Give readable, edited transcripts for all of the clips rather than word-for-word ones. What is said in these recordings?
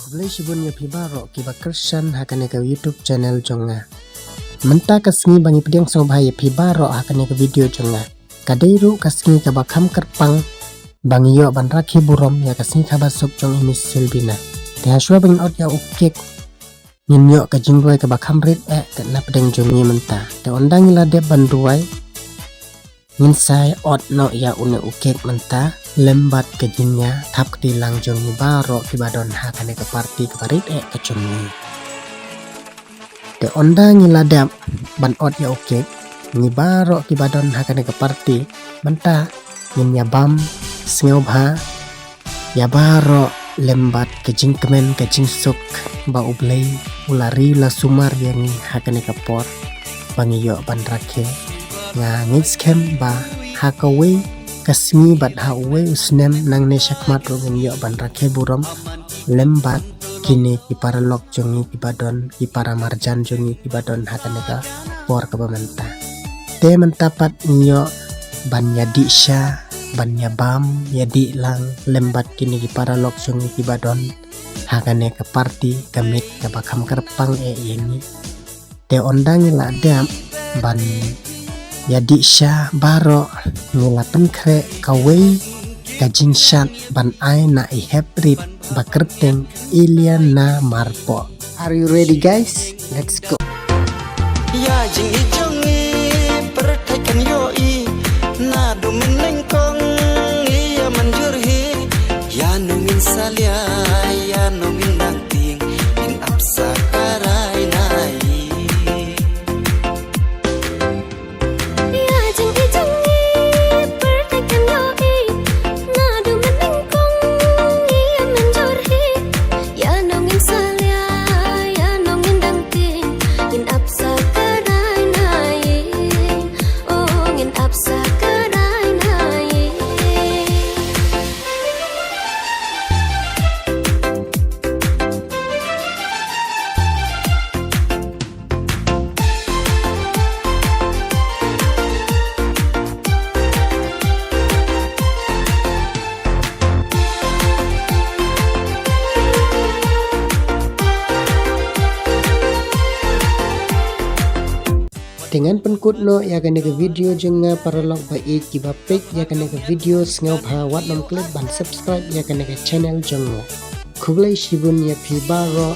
Kublai shibun ya pibaro kiba Christian hakane ke YouTube channel jonga. Menta kasmi bangi pediang so bahaya pibaro hakane ke video jonga. Kadairu kasmi ka bakam kerpang bangi yo ban rakhi burom ya kasmi ka basuk jong ini silbina. Te haswa bangin ot ya ukek nyin yo ka jingwai ka bakam rit ka na pedeng jongi menta. Te ondang ila de banduai nyin sai ot no ya une ukek menta. Lembat ke jinnya tap ketilang jongi baro kibadon hakane ke parti ke parit ke jongi. Te onda ngiladap ban ot ya oke ni baro kibadon hakane ke parti menta nginya bam sngobha ya baro lembat ke jingkemen ke jingsuk ba ublei ulari la sumar yang hakane ke por bangi yo ban rakhe nga ngiskem ba hakawe kasmi bat hawe usnem nang ne syakmat rogin yo ban rakhe burom lembat kini ki para lok jongi ki badon ki para marjan jongi ki badon hakane ka por ka bamenta te mentapat nyo ban yadi sya ban yabam yadi lang lembat kini ki para lok jongi ki badon hakane ka parti kamit ka bakam kerpang yengi te ondang la dam ban yadi sya baro ngelapen kre kawei kajing syat ban ai na iheprit bakerteng iliana marpo. Are you ready guys? Let's go. Ya jing ijongi pertaikan yoi na domin lengkong iya manjurhi ya nungin salia ya nungin nanting in apsa karai nai. Dengan penkut no ya kena ke video jenga paralog baik kiba pek ya kena ke video sengau bha wat nom klik ban subscribe ya kena ke channel jenga. Kublai shibun ya pibaro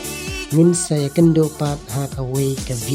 min saya kendo pat ha kawe ke video.